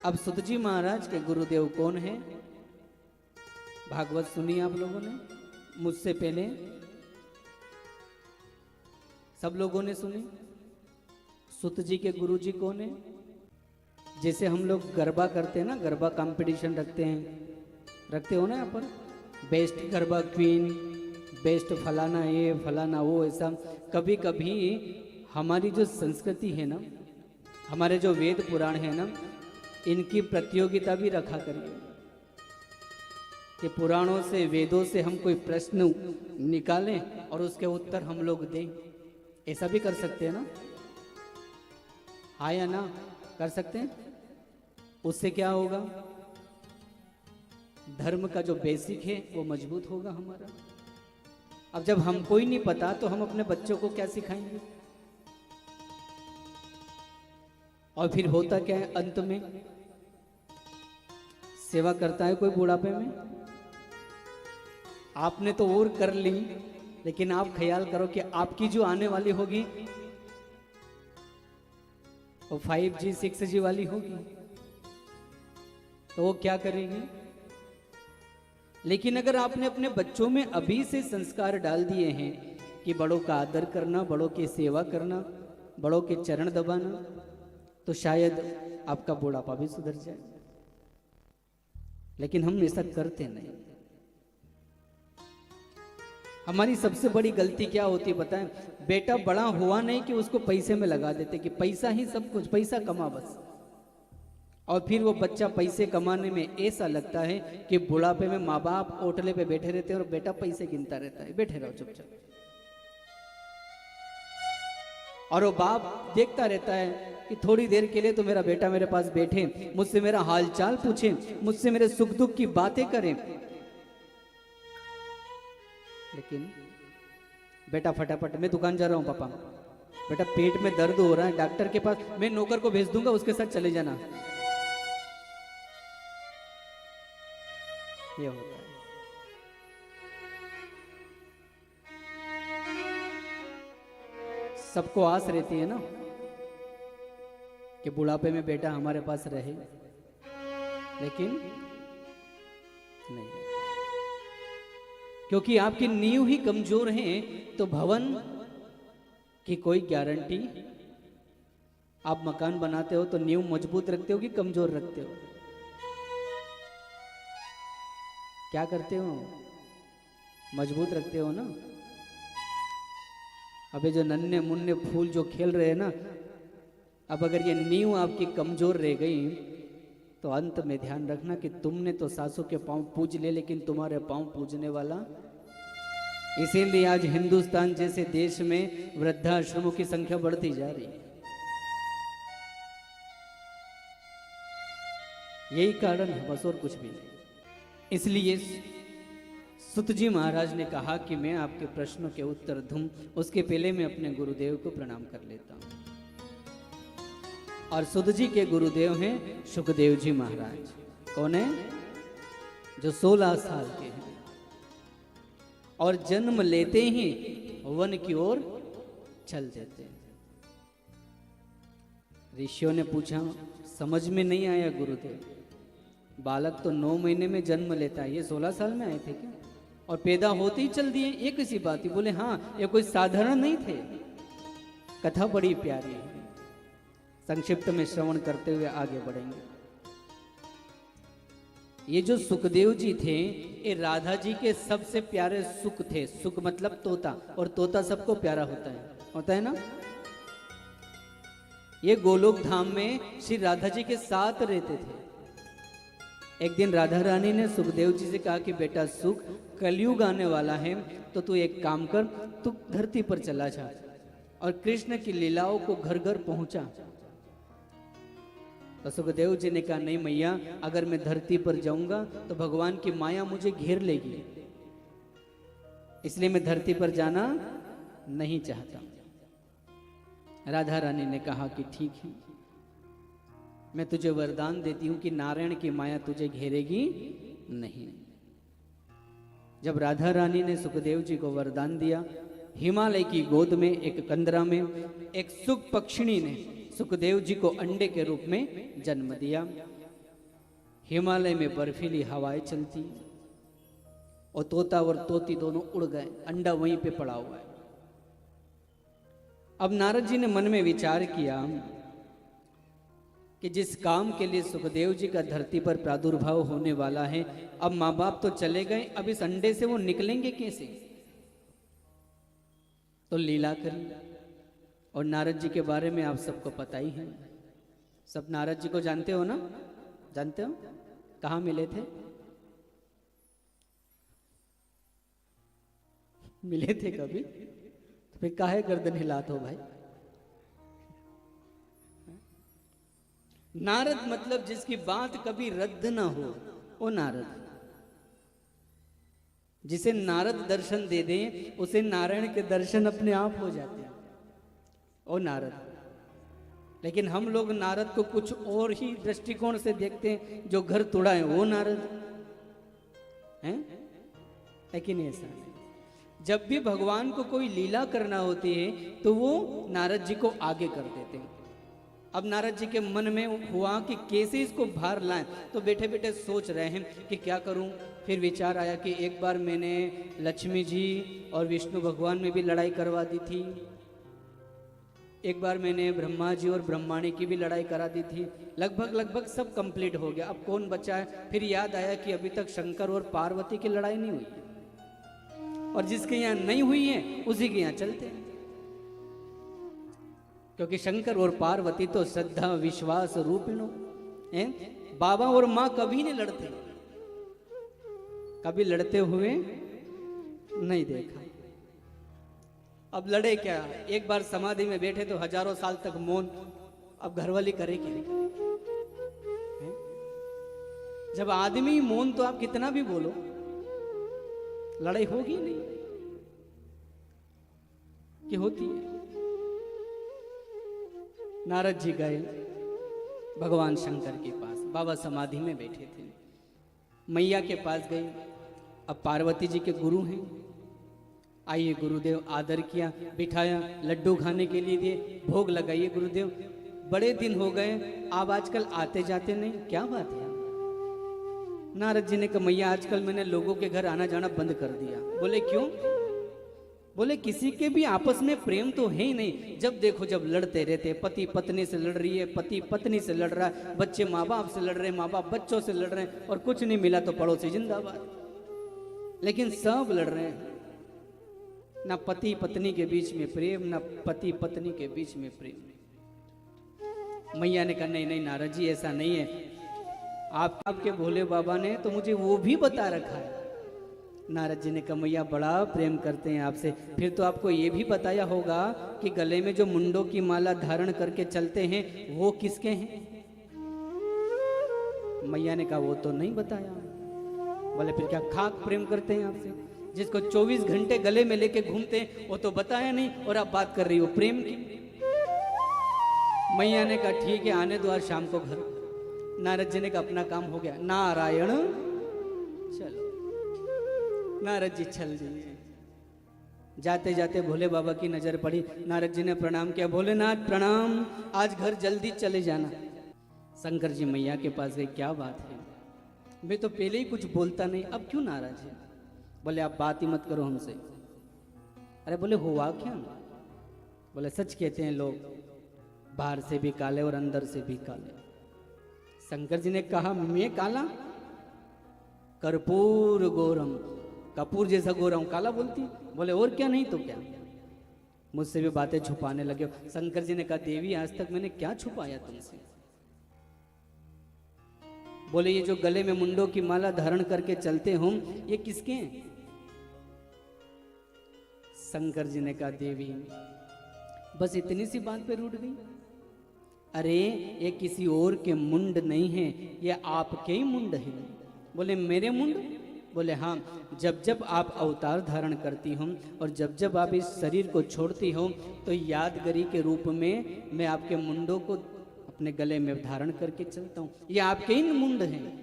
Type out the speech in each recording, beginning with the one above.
अब सुत जी महाराज के गुरुदेव कौन है? भागवत सुनी आप लोगों ने, मुझसे पहले सब लोगों ने सुनी। सुत जी के गुरु जी कौन है? जैसे हम लोग गरबा करते हैं ना, गरबा कंपटीशन रखते हो ना यहाँ पर, बेस्ट गरबा क्वीन, बेस्ट फलाना ये फलाना वो, ऐसा कभी कभी हमारी जो संस्कृति है ना, हमारे जो वेद पुराण है ना, इनकी प्रतियोगिता भी रखा करिए कि पुराणों से वेदों से हम कोई प्रश्न निकालें और उसके उत्तर हम लोग दें। ऐसा भी कर सकते हैं ना, हाँ या ना? कर सकते हैं। उससे क्या होगा? धर्म का जो बेसिक है वो मजबूत होगा हमारा। अब जब हमको ही नहीं पता तो हम अपने बच्चों को क्या सिखाएंगे? और फिर होता क्या है अंत में? सेवा करता है कोई बुढ़ापे में? आपने तो और कर ली, लेकिन आप ख्याल करो कि आपकी जो आने वाली होगी वो 5G 6G वाली होगी, तो वो क्या करेगी? लेकिन अगर आपने अपने बच्चों में अभी से संस्कार डाल दिए हैं कि बड़ों का आदर करना, बड़ों की सेवा करना, बड़ों के चरण दबाना, तो शायद आपका बुढ़ापा भी सुधर जाए। लेकिन हम ऐसा करते नहीं। हमारी सबसे बड़ी गलती क्या होती है पता है? बेटा बड़ा हुआ नहीं कि उसको पैसे में लगा देते कि पैसा ही सब कुछ, पैसा कमा बस। और फिर वो बच्चा पैसे कमाने में ऐसा लगता है कि बुढ़ापे में माँ बाप ओटले पे बैठे रहते हैं और बेटा पैसे गिनता रहता है। बैठे रहो चुपचाप। और वो बाप देखता रहता है कि थोड़ी देर के लिए तो मेरा बेटा मेरे पास बैठे, मुझसे मेरा हालचाल पूछे, मुझसे मेरे सुख दुख की बातें करें। लेकिन बेटा फटाफट, मैं दुकान जा रहा हूं पापा, बेटा पेट में दर्द हो रहा है, डॉक्टर के पास, मैं नौकर को भेज दूंगा, उसके साथ चले जाना। ये होता है। सबको आस रहती है ना कि बुढ़ापे में बेटा हमारे पास रहे, लेकिन नहीं, क्योंकि आपकी नींव ही कमजोर है तो भवन की कोई गारंटी। आप मकान बनाते हो तो नींव मजबूत रखते हो कि कमजोर रखते हो? क्या करते हो? मजबूत रखते हो ना। अबे जो नन्हे मुन्ने फूल जो खेल रहे हैं ना, अब अगर ये नींव आपकी कमजोर रह गई तो अंत में ध्यान रखना कि तुमने तो सासू के पांव पूज ले, लेकिन तुम्हारे पांव पूजने वाला। इसीलिए आज हिंदुस्तान जैसे देश में वृद्धाश्रमों की संख्या बढ़ती जा रही है। यही कारण है, बस और कुछ भी नहीं। इसलिए सुत जी महाराज ने कहा कि मैं आपके प्रश्नों के उत्तर दूं, उसके पहले मैं अपने गुरुदेव को प्रणाम कर लेता हूं। और सुत जी के गुरुदेव हैं सुखदेव जी महाराज। कौन है? जो 16 साल के हैं और जन्म लेते ही वन की ओर चल देते हैं। ऋषियों ने पूछा, समझ में नहीं आया गुरुदेव, बालक तो 9 महीने में जन्म लेता है, ये 16 साल में आए थे क्या? और पैदा होते ही चल दिए, ये किसी बात ही? बोले हाँ, ये कोई साधारण नहीं थे। कथा बड़ी प्यारी है, संक्षिप्त में श्रवण करते हुए आगे बढ़ेंगे। ये जो सुखदेव जी थे, ये राधा जी के सबसे प्यारे सुख थे। सुख मतलब तोता, और तोता सबको प्यारा होता है ना। ये गोलोक धाम में श्री राधा जी के साथ रहते थे। एक दिन राधा रानी ने सुखदेव जी से कहा कि बेटा सुख, कलयुग आने वाला है, तो तू एक काम कर, तू धरती पर चला जा और कृष्ण की लीलाओं को घर घर पहुंचा। तो सुखदेव जी ने कहा, नहीं मैया, अगर मैं धरती पर जाऊंगा तो भगवान की माया मुझे घेर लेगी, इसलिए मैं धरती पर जाना नहीं चाहता। राधा रानी ने कहा कि ठीक है, मैं तुझे वरदान देती हूं कि नारायण की माया तुझे घेरेगी नहीं। जब राधा रानी ने सुखदेव जी को वरदान दिया, हिमालय की गोद में एक कंदरा में एक सुख पक्षिणी ने सुखदेव जी को अंडे के रूप में जन्म दिया। हिमालय में बर्फीली हवाएं चलती और तोता और तोती दोनों उड़ गए, अंडा वहीं पे पड़ा हुआ है। अब नारद जी ने मन में विचार किया कि जिस काम के लिए सुखदेव जी का धरती पर प्रादुर्भाव होने वाला है, अब माँ बाप तो चले गए, अब इस अंडे से वो निकलेंगे कैसे? तो लीला करी। और नारद जी के बारे में आप सबको पता ही है, सब नारद जी को जानते हो ना? जानते हो कहाँ मिले थे? मिले थे कभी? तो फिर काहे गर्दन हिलाते हो भाई? नारद मतलब जिसकी बात कभी रद्द ना हो, वो नारद। जिसे नारद दर्शन दे दें उसे नारायण के दर्शन अपने आप हो जाते हैं, वो नारद। लेकिन हम लोग नारद को कुछ और ही दृष्टिकोण से देखते हैं, जो घर तोड़ा है वो नारद हैं, लेकिन ऐसा नहीं। जब भी भगवान को कोई लीला करना होती है तो वो नारद जी को आगे कर देते हैं। अब नारद जी के मन में हुआ कि कैसे इसको बाहर लाएं, तो बैठे बैठे सोच रहे हैं कि क्या करूं। फिर विचार आया कि एक बार मैंने लक्ष्मी जी और विष्णु भगवान में भी लड़ाई करवा दी थी, एक बार मैंने ब्रह्मा जी और ब्रह्माणी की भी लड़ाई करा दी थी, लगभग सब कंप्लीट हो गया, अब कौन बचा है। फिर याद आया कि अभी तक शंकर और पार्वती की लड़ाई नहीं हुई है, और जिसके यहाँ नहीं हुई है उसी के यहाँ चलते हैं, क्योंकि शंकर और पार्वती तो श्रद्धा विश्वास रूपिणो हैं। बाबा और माँ कभी नहीं लड़ते, कभी लड़ते हुए नहीं देखा। अब लड़े क्या? एक बार समाधि में बैठे तो हजारों साल तक मौन, अब घरवाली करे क्या? जब आदमी मौन तो आप कितना भी बोलो, लड़ाई होगी नहीं कि होती है। नारद जी गए भगवान शंकर के पास, बाबा समाधि में बैठे थे। मैया के पास गए, अब पार्वती जी के गुरु हैं, आइए गुरुदेव, आदर किया, बिठाया, लड्डू खाने के लिए दिए, भोग लगाइए गुरुदेव, बड़े दिन हो गए आप आजकल आते जाते नहीं, क्या बात है? नारद जी ने कहा मैया आजकल मैंने लोगों के घर आना जाना बंद कर दिया। बोले क्यों? बोले किसी के भी आपस में प्रेम तो है ही नहीं, जब देखो जब लड़ते रहते, पति पत्नी से लड़ रही है, पति पत्नी से लड़ रहा है, बच्चे माँ बाप से लड़ रहे हैं, माँ बाप बच्चों से लड़ रहे हैं, और कुछ नहीं मिला तो पड़ोसी जिंदाबाद, लेकिन सब लड़ रहे हैं। ना पति पत्नी के बीच में प्रेम, ना पति पत्नी के बीच में प्रेम। मैया ने कहा नहीं नहीं नारद जी ऐसा नहीं है, आपके भोले बाबा ने तो मुझे वो भी बता रखा है। नारद जी ने कहा मैया बड़ा प्रेम करते हैं आपसे, फिर तो आपको ये भी बताया होगा कि गले में जो मुंडों की माला धारण करके चलते हैं वो किसके हैं? मैया ने कहा वो तो नहीं बताया। बोले फिर क्या खाक प्रेम करते हैं आपसे? जिसको 24 घंटे गले में लेके घूमते हैं वो तो बताया नहीं, और आप बात कर रही हो प्रेम की। मैया ने कहा ठीक है आने दो आज शाम को घर। नारद जी ने कहा अपना काम हो गया, नारायण चलो। नारद जी चल दिए। जाते जाते भोले बाबा की नजर पड़ी, नारद जी ने प्रणाम किया, भोलेनाथ प्रणाम, आज घर जल्दी चले जाना। शंकर जी मैया के पास गए, क्या बात है? मैं तो पहले ही कुछ बोलता नहीं, अब क्यों नाराज है? बोले आप बात ही मत करो हमसे। अरे बोले हुआ क्या? बोले सच कहते हैं लोग, बाहर से भी काले और अंदर से भी काले। शंकर जी ने कहा मैं काला? कर्पूर गोरम, कपूर जैसा गोरा हूं, काला बोलती? बोले और क्या, नहीं तो क्या? मुझसे भी बातें छुपाने लगे। शंकर जी ने कहा देवी आज तक मैंने क्या छुपाया तुमसे? बोले ये जो गले में मुंडों की माला धारण करके चलते हो ये किसके हैं? शंकर जी ने कहा देवी बस इतनी सी बात पे रूठ गई? अरे ये किसी और के मुंड नहीं है, ये आपके ही मुंड है। बोले मेरे मुंड? बोले हाँ, जब जब आप अवतार धारण करती हो और जब जब आप इस शरीर को छोड़ती हो तो यादगारी के रूप में मैं आपके मुंडों को अपने गले में धारण करके चलता हूं, ये आपके ही मुंड हैं।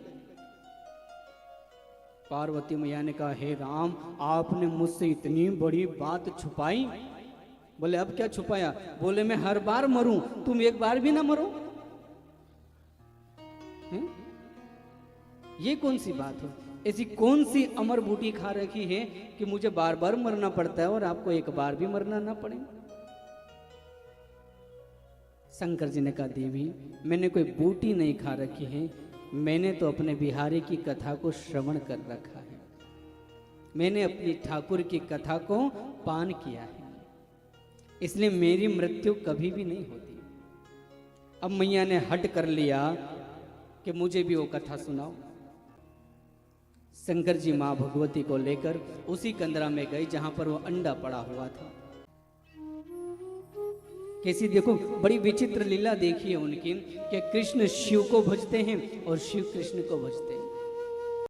पार्वती मैया ने कहा हे राम आपने मुझसे इतनी बड़ी बात छुपाई। बोले अब क्या छुपाया? बोले मैं हर बार मरूं, तुम एक बार भी ना मरो। ये कौन सी बात है? ऐसी कौन सी अमर बूटी खा रखी है कि मुझे बार बार मरना पड़ता है और आपको एक बार भी मरना ना पड़े? शंकर जी ने कहा, देवी मैंने कोई बूटी नहीं खा रखी है, मैंने तो अपने बिहारी की कथा को श्रवण कर रखा है, मैंने अपनी ठाकुर की कथा को पान किया है, इसलिए मेरी मृत्यु कभी भी नहीं होती। अब मैया ने हट कर लिया कि मुझे भी वो कथा सुनाओ। शंकर जी माँ भगवती को लेकर उसी कंदरा में गए जहां पर वो अंडा पड़ा हुआ था। कैसी देखो बड़ी विचित्र लीला देखी है उनकी कि कृष्ण शिव को भजते हैं और शिव कृष्ण को भजते हैं।